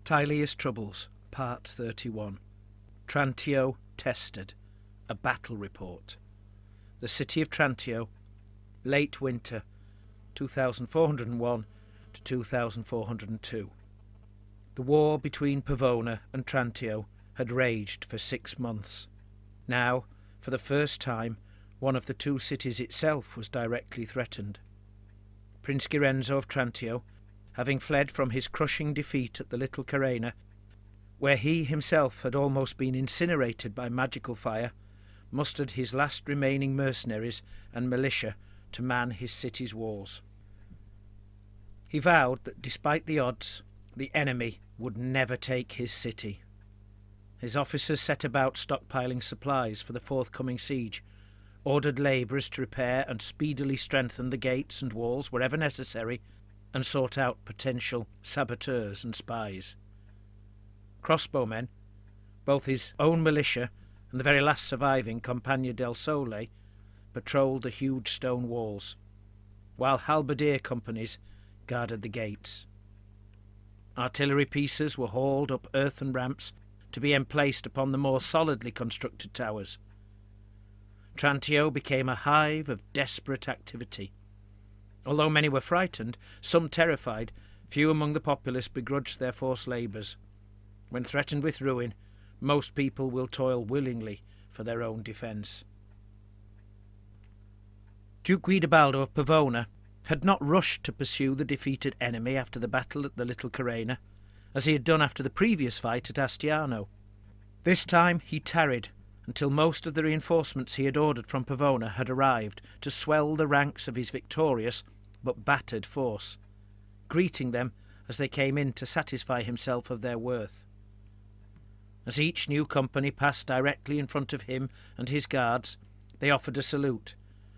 Tilea's Troubles, Part 31. Trantio tested. A battle report. The city of Trantio, late winter, 2401 to 2402. The war between Pavona and Trantio had raged for 6 months. Now, for the first time, one of the two cities itself was directly threatened. Prince Girenzo of Trantio, having fled from his crushing defeat at the Little Carena, where he himself had almost been incinerated by magical fire, mustered his last remaining mercenaries and militia to man his city's walls. He vowed that despite the odds, the enemy would never take his city. His officers set about stockpiling supplies for the forthcoming siege, ordered labourers to repair and speedily strengthen the gates and walls wherever necessary, and sought out potential saboteurs and spies. Crossbowmen, both his own militia and the very last surviving Compagnia del Sole, patrolled the huge stone walls, while halberdier companies guarded the gates. Artillery pieces were hauled up earthen ramps to be emplaced upon the more solidly constructed towers. Trantio became a hive of desperate activity. Although many were frightened, some terrified, few among the populace begrudged their forced labours. When threatened with ruin, most people will toil willingly for their own defence. Duke Guidobaldo of Pavona had not rushed to pursue the defeated enemy after the battle at the Little Carena, as he had done after the previous fight at Astiano. This time he tarried until most of the reinforcements he had ordered from Pavona had arrived to swell the ranks of his victorious but battered force, greeting them as they came in to satisfy himself of their worth. As each new company passed directly in front of him and his guards, they offered a salute,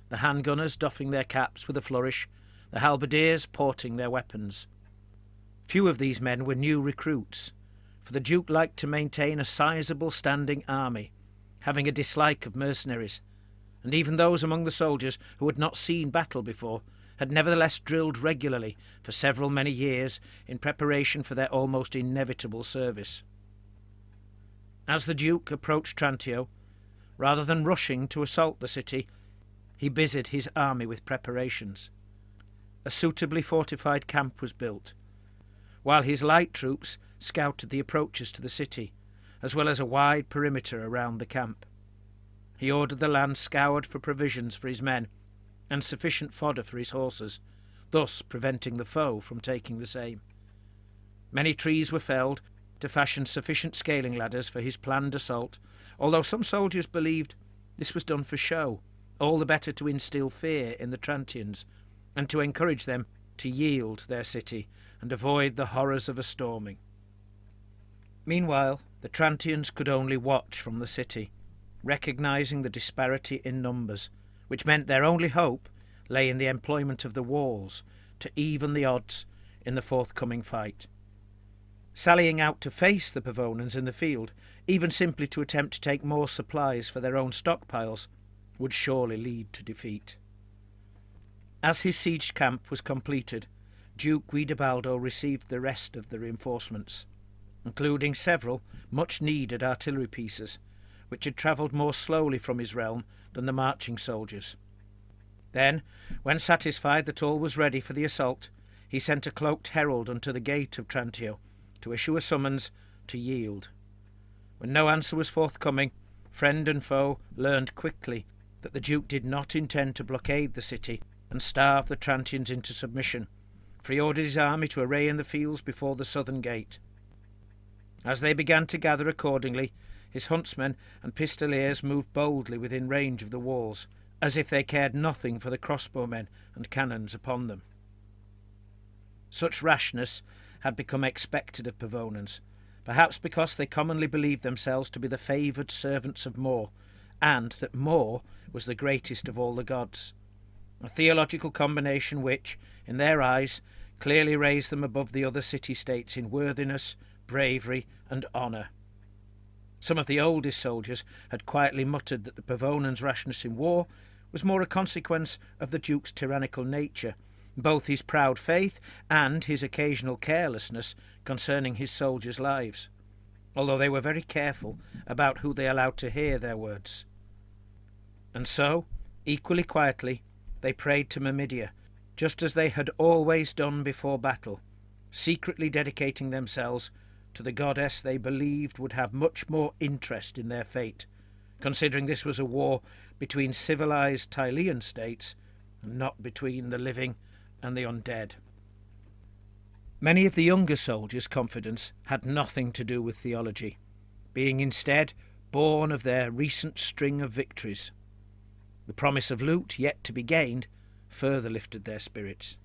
the handgunners doffing their caps with a flourish, the halberdiers porting their weapons. Few of these men were new recruits, for the Duke liked to maintain a sizable standing army, having a dislike of mercenaries, and even those among the soldiers who had not seen battle before had nevertheless drilled regularly for several many years in preparation for their almost inevitable service. As the Duke approached Trantio, rather than rushing to assault the city, he busied his army with preparations. A suitably fortified camp was built, while his light troops scouted the approaches to the city, as well as a wide perimeter around the camp. He ordered the land scoured for provisions for his men, and sufficient fodder for his horses, thus preventing the foe from taking the same. Many trees were felled to fashion sufficient scaling ladders for his planned assault, although some soldiers believed this was done for show, all the better to instil fear in the Trantians, and to encourage them to yield their city and avoid the horrors of a storming. Meanwhile, the Trantians could only watch from the city, recognising the disparity in numbers, which meant their only hope lay in the employment of the walls to even the odds in the forthcoming fight. Sallying out to face the Pavonans in the field, even simply to attempt to take more supplies for their own stockpiles, would surely lead to defeat. As his siege camp was completed, Duke Guidobaldo received the rest of the reinforcements, including several much-needed artillery pieces, which had travelled more slowly from his realm than the marching soldiers. Then, when satisfied that all was ready for the assault, he sent a cloaked herald unto the gate of Trantio to issue a summons to yield. When no answer was forthcoming, friend and foe learned quickly that the Duke did not intend to blockade the city and starve the Trantians into submission, for he ordered his army to array in the fields before the southern gate. As they began to gather accordingly, his huntsmen and pistoliers moved boldly within range of the walls, as if they cared nothing for the crossbowmen and cannons upon them. Such rashness had become expected of Pavonans, perhaps because they commonly believed themselves to be the favoured servants of Mor, and that Mor was the greatest of all the gods, a theological combination which, in their eyes, clearly raised them above the other city-states in worthiness, bravery, and honour. Some of the oldest soldiers had quietly muttered that the Pavonans' rashness in war was more a consequence of the Duke's tyrannical nature both his proud faith and his occasional carelessness concerning his soldiers' lives, although they were very careful about who they allowed to hear their words. And so, equally quietly, they prayed to Myrmidia, just as they had always done before battle, secretly dedicating themselves to the goddess they believed would have much more interest in their fate, considering this was a war between civilized Tilean states and not between the living and the undead. Many of the younger soldiers' confidence had nothing to do with theology, being instead born of their recent string of victories. The promise of loot yet to be gained further lifted their spirits.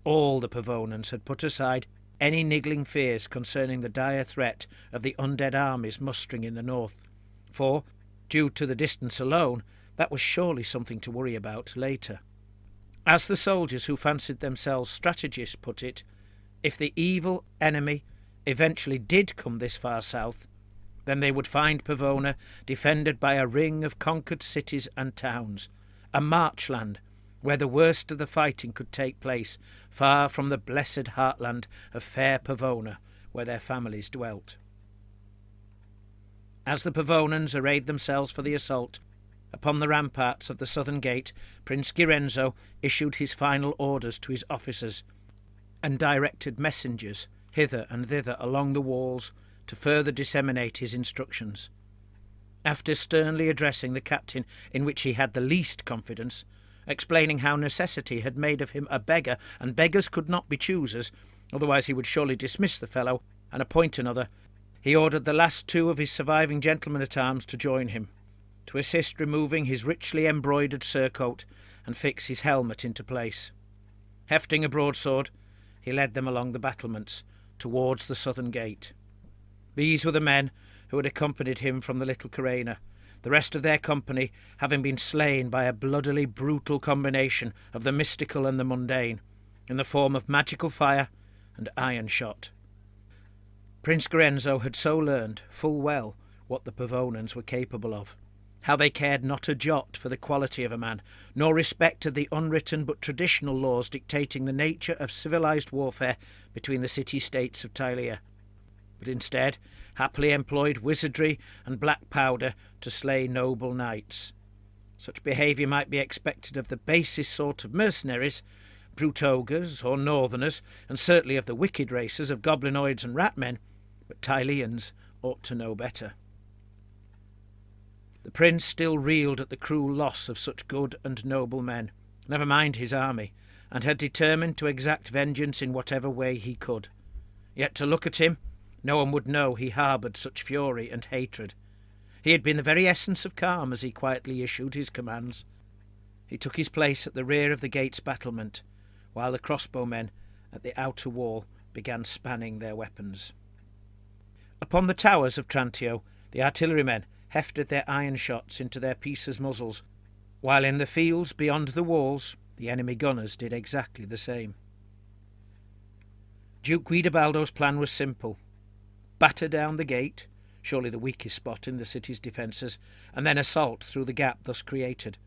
All the Pavonans had put aside any niggling fears concerning the dire threat of the undead armies mustering in the north, for, due to the distance alone, that was surely something to worry about later. As the soldiers who fancied themselves strategists put it, if the evil enemy eventually did come this far south, then they would find Pavona defended by a ring of conquered cities and towns, a marchland where the worst of the fighting could take place, far from the blessed heartland of fair Pavona, where their families dwelt. As the Pavonans arrayed themselves for the assault, upon the ramparts of the southern gate, Prince Girenzo issued his final orders to his officers, and directed messengers hither and thither along the walls to further disseminate his instructions. After sternly addressing the captain in which he had the least confidence, explaining how necessity had made of him a beggar, and beggars could not be choosers, otherwise he would surely dismiss the fellow and appoint another, he ordered the last two of his surviving gentlemen-at-arms to join him, to assist removing his richly embroidered surcoat and fix his helmet into place. Hefting a broadsword, he led them along the battlements towards the southern gate. These were the men who had accompanied him from the little Carena, the rest of their company having been slain by a bloodily brutal combination of the mystical and the mundane, in the form of magical fire and iron shot. Prince Girenzo had so learned full well what the Pavonans were capable of, how they cared not a jot for the quality of a man, nor respected the unwritten but traditional laws dictating the nature of civilized warfare between the city-states of Tilea, but instead happily employed wizardry and black powder to slay noble knights. Such behaviour might be expected of the basest sort of mercenaries, brute ogres or northerners, and certainly of the wicked races of goblinoids and ratmen, but Tileans ought to know better. The prince still reeled at the cruel loss of such good and noble men, never mind his army, and had determined to exact vengeance in whatever way he could. Yet to look at him, no one would know he harboured such fury and hatred. He had been the very essence of calm as he quietly issued his commands. He took his place at the rear of the gate's battlement, while the crossbowmen at the outer wall began spanning their weapons. Upon the towers of Trantio, the artillerymen hefted their iron shots into their pieces' muzzles, while in the fields beyond the walls the enemy gunners did exactly the same. Duke Guidobaldo's plan was simple. Batter down the gate, surely the weakest spot in the city's defences, and then assault through the gap thus created,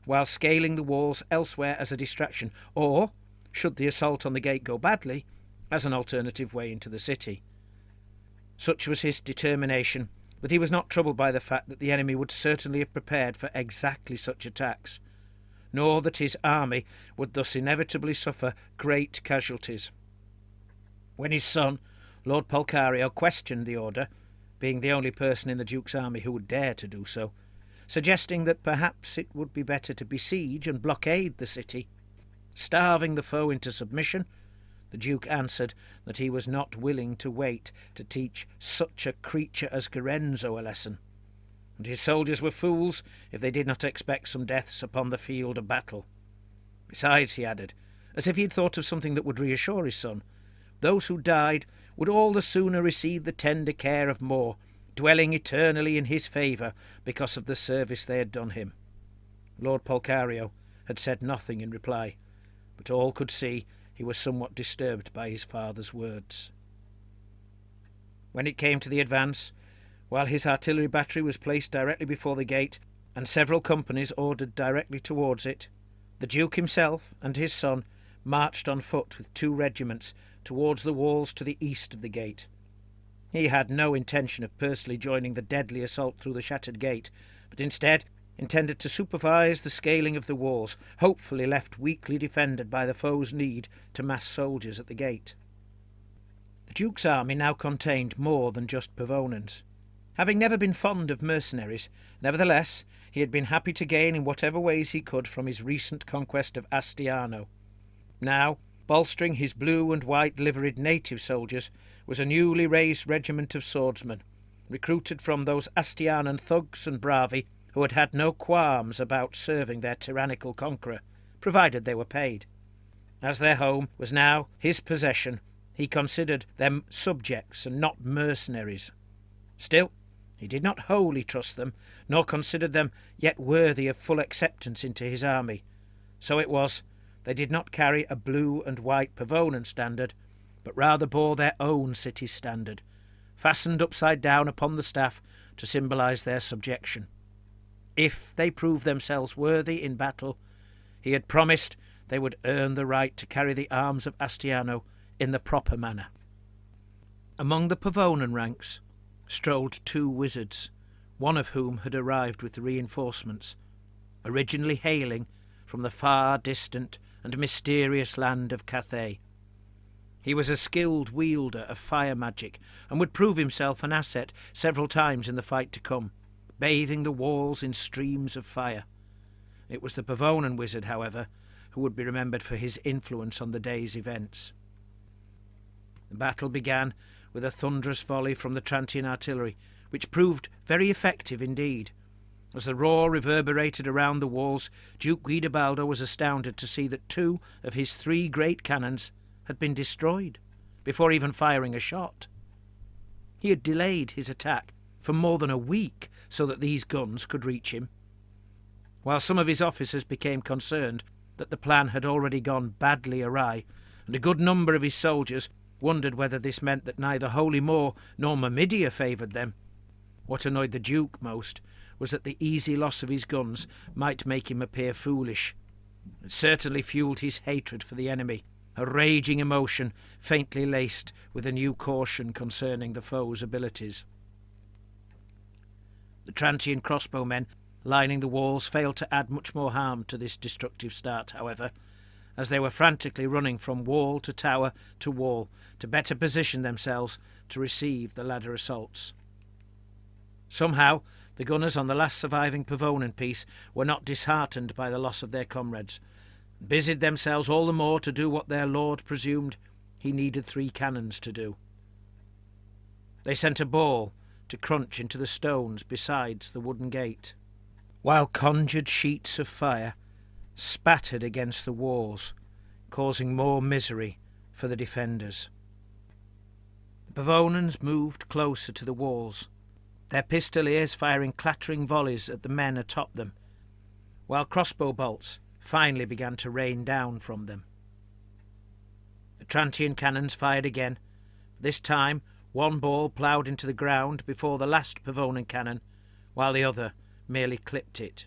while scaling the walls elsewhere as a distraction, or, should the assault on the gate go badly, as an alternative way into the city. Such was his determination that he was not troubled by the fact that the enemy would certainly have prepared for exactly such attacks, nor that his army would thus inevitably suffer great casualties. When his son, Lord Polcario, questioned the order, being the only person in the Duke's army who would dare to do so, suggesting that perhaps it would be better to besiege and blockade the city, starving the foe into submission, the Duke answered that he was not willing to wait to teach such a creature as Girenzo a lesson, and his soldiers were fools if they did not expect some deaths upon the field of battle. Besides, he added, as if he had thought of something that would reassure his son, those who died would all the sooner receive the tender care of more, dwelling eternally in his favour because of the service they had done him. Lord Polcario had said nothing in reply, but all could see he was somewhat disturbed by his father's words. When it came to the advance, while his artillery battery was placed directly before the gate and several companies ordered directly towards it, the Duke himself and his son marched on foot with 2 regiments towards the walls to the east of the gate. He had no intention of personally joining the deadly assault through the shattered gate, but instead intended to supervise the scaling of the walls, hopefully left weakly defended by the foe's need to mass soldiers at the gate. The Duke's army now contained more than just Pavonans. Having never been fond of mercenaries, nevertheless, he had been happy to gain in whatever ways he could from his recent conquest of Astiano. Now, bolstering his blue and white liveried native soldiers, was a newly raised regiment of swordsmen, recruited from those Astianan thugs and bravi who had had no qualms about serving their tyrannical conqueror, provided they were paid. As their home was now his possession, he considered them subjects and not mercenaries. Still, he did not wholly trust them, nor considered them yet worthy of full acceptance into his army. So it was, they did not carry a blue and white Pavonan standard, but rather bore their own city's standard, fastened upside down upon the staff to symbolize their subjection. If they proved themselves worthy in battle, he had promised they would earn the right to carry the arms of Astiano in the proper manner. Among the Pavonan ranks strolled 2 wizards, one of whom had arrived with the reinforcements, originally hailing from the far distant and mysterious land of Cathay. He was a skilled wielder of fire magic, and would prove himself an asset several times in the fight to come, bathing the walls in streams of fire. It was the Pavonan wizard, however, who would be remembered for his influence on the day's events. The battle began with a thunderous volley from the Trantian artillery, which proved very effective indeed. As the roar reverberated around the walls, Duke Guidobaldo was astounded to see that 2 of his 3 great cannons had been destroyed, before even firing a shot. He had delayed his attack for more than a week so that these guns could reach him, while some of his officers became concerned that the plan had already gone badly awry, and a good number of his soldiers wondered whether this meant that neither Holy Moor nor Myrmidia favoured them. What annoyed the Duke most was that the easy loss of his guns might make him appear foolish. It certainly fuelled his hatred for the enemy, a raging emotion faintly laced with a new caution concerning the foe's abilities. The Trantian crossbowmen lining the walls failed to add much more harm to this destructive start, however, as they were frantically running from wall to wall to better position themselves to receive the ladder assaults. Somehow, the gunners on the last surviving Pavonan piece were not disheartened by the loss of their comrades, and busied themselves all the more to do what their lord presumed he needed 3 cannons to do. They sent a ball to crunch into the stones besides the wooden gate, while conjured sheets of fire spattered against the walls, causing more misery for the defenders. The Pavonans moved closer to the walls, their pistoliers firing clattering volleys at the men atop them, while crossbow bolts finally began to rain down from them. The Trantian cannons fired again. This time, one ball ploughed into the ground before the last Pavonan cannon, while the other merely clipped it.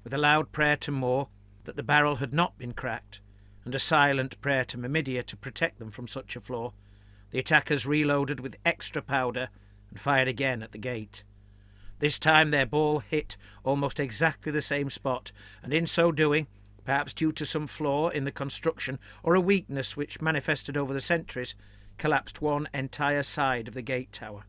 With a loud prayer to Moor that the barrel had not been cracked, and a silent prayer to Myrmidia to protect them from such a flaw, the attackers reloaded with extra powder and fired again at the gate. This time their ball hit almost exactly the same spot, and in so doing, perhaps due to some flaw in the construction or a weakness which manifested over the centuries, collapsed one entire side of the gate tower.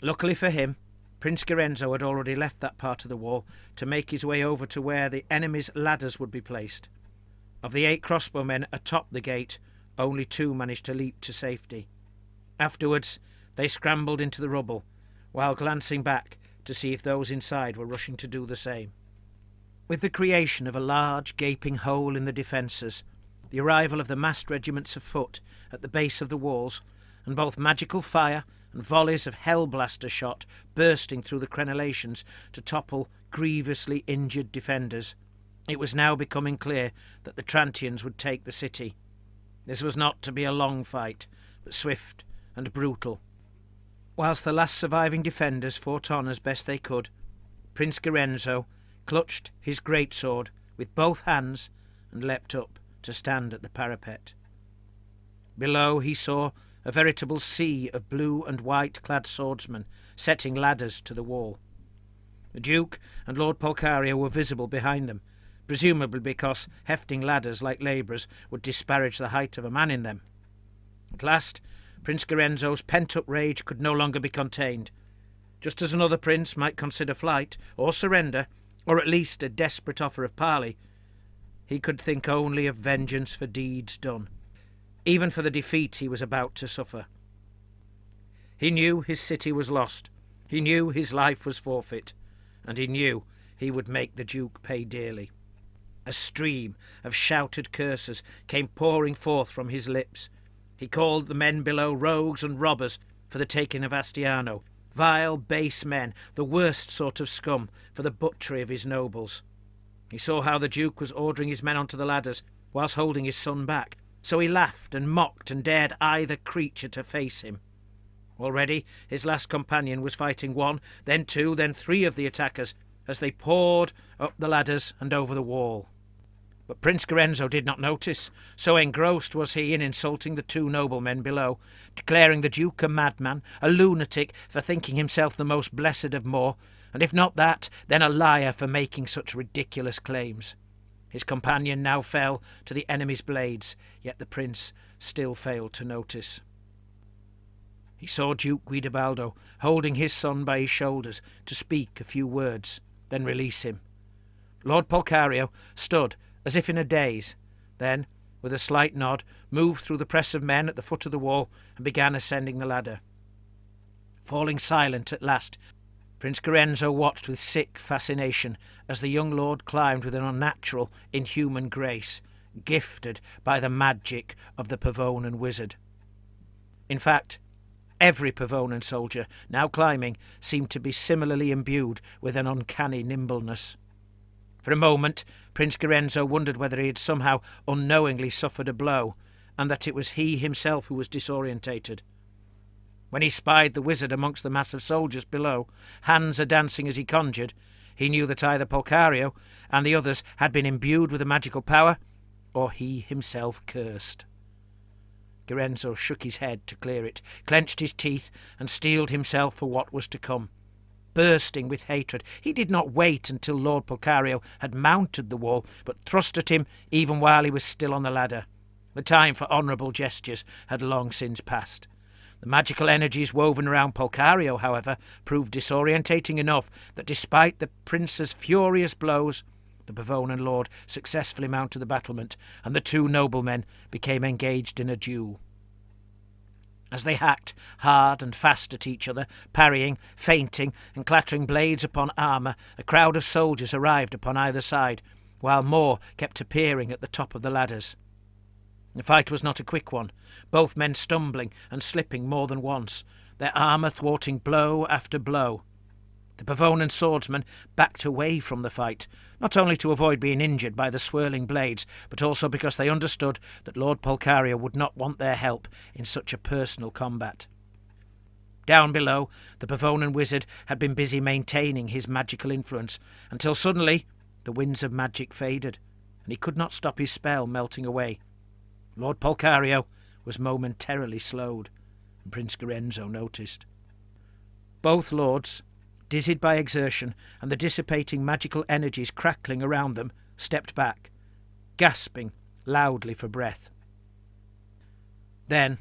Luckily for him, Prince Lorenzo had already left that part of the wall to make his way over to where the enemy's ladders would be placed. Of the 8 crossbowmen atop the gate, only 2 managed to leap to safety. Afterwards, they scrambled into the rubble, while glancing back to see if those inside were rushing to do the same. With the creation of a large gaping hole in the defences, the arrival of the massed regiments of foot at the base of the walls, and both magical fire and volleys of hell-blaster shot bursting through the crenellations to topple grievously injured defenders, it was now becoming clear that the Trantians would take the city. This was not to be a long fight, but swift and brutal. Whilst the last surviving defenders fought on as best they could, Prince Lorenzo clutched his greatsword with both hands and leapt up to stand at the parapet. Below he saw a veritable sea of blue and white-clad swordsmen setting ladders to the wall. The Duke and Lord Polcario were visible behind them, presumably because hefting ladders like labourers would disparage the height of a man in them. At last, Prince Gorenzo's pent-up rage could no longer be contained. Just as another prince might consider flight, or surrender, or at least a desperate offer of parley, he could think only of vengeance for deeds done, even for the defeat he was about to suffer. He knew his city was lost, he knew his life was forfeit, and he knew he would make the Duke pay dearly. A stream of shouted curses came pouring forth from his lips. He called the men below rogues and robbers for the taking of Astiano, vile, base men, the worst sort of scum, for the butchery of his nobles. He saw how the Duke was ordering his men onto the ladders, whilst holding his son back, so he laughed and mocked and dared either creature to face him. Already his last companion was fighting one, then two, then three of the attackers, as they poured up the ladders and over the wall. But Prince Gorenzo did not notice, so engrossed was he in insulting the two noblemen below, declaring the Duke a madman, a lunatic for thinking himself the most blessed of more, and if not that, then a liar for making such ridiculous claims. His companion now fell to the enemy's blades, yet the prince still failed to notice. He saw Duke Guidobaldo holding his son by his shoulders to speak a few words, then release him. Lord Polcario stood as if in a daze, then, with a slight nod, moved through the press of men at the foot of the wall and began ascending the ladder. Falling silent at last, Prince Gorenzo watched with sick fascination as the young lord climbed with an unnatural, inhuman grace, gifted by the magic of the Pavonan wizard. In fact, every Pavonan soldier now climbing seemed to be similarly imbued with an uncanny nimbleness. For a moment, Prince Gorenzo wondered whether he had somehow unknowingly suffered a blow, and that it was he himself who was disorientated. When he spied the wizard amongst the mass of soldiers below, hands a-dancing as he conjured, he knew that either Polcario and the others had been imbued with a magical power, or he himself cursed. Gorenzo shook his head to clear it, clenched his teeth, and steeled himself for what was to come. Bursting with hatred, he did not wait until Lord Polcario had mounted the wall, but thrust at him even while he was still on the ladder. The time for honourable gestures had long since passed. The magical energies woven around Polcario, however, proved disorientating enough that despite the prince's furious blows, the Pavonan lord successfully mounted the battlement, and the two noblemen became engaged in a duel. As they hacked hard and fast at each other, parrying, feinting, and clattering blades upon armour, a crowd of soldiers arrived upon either side, while more kept appearing at the top of the ladders. The fight was not a quick one, both men stumbling and slipping more than once, their armour thwarting blow after blow. The Pavonan swordsmen backed away from the fight, not only to avoid being injured by the swirling blades, but also because they understood that Lord Polcario would not want their help in such a personal combat. Down below, the Pavonan wizard had been busy maintaining his magical influence, until suddenly the winds of magic faded, and he could not stop his spell melting away. Lord Polcario was momentarily slowed, and Prince Gorenzo noticed. Both lords, dizzied by exertion and the dissipating magical energies crackling around them, stepped back, gasping loudly for breath. Then,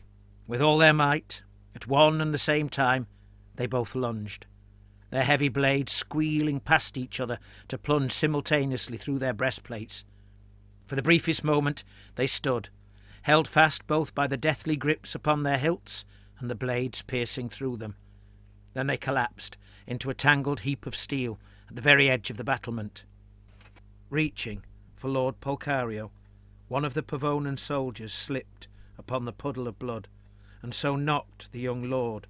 with all their might, at one and the same time, they both lunged, their heavy blades squealing past each other to plunge simultaneously through their breastplates. For the briefest moment they stood, held fast both by the deathly grips upon their hilts and the blades piercing through them. Then they collapsed into a tangled heap of steel at the very edge of the battlement. Reaching for Lord Polcario, one of the Pavonan soldiers slipped upon the puddle of blood, and so knocked the young lord,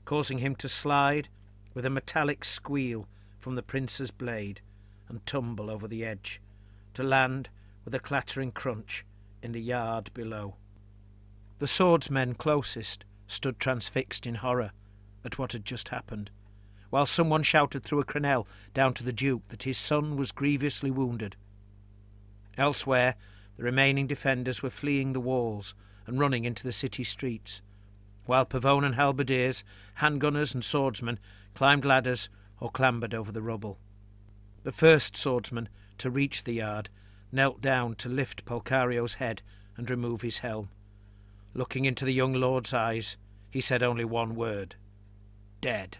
causing him to slide with a metallic squeal from the prince's blade and tumble over the edge, to land with a clattering crunch in the yard below. The swordsmen closest stood transfixed in horror at what had just happened, while someone shouted through a crenelle down to the Duke that his son was grievously wounded. Elsewhere, The remaining defenders were fleeing the walls and running into the city streets, while Pavonan halberdiers, handgunners and swordsmen climbed ladders or clambered over the rubble. The first swordsman to reach the yard knelt down to lift Polcario's head and remove his helm. Looking into the young lord's eyes, he said only one word: "Dead."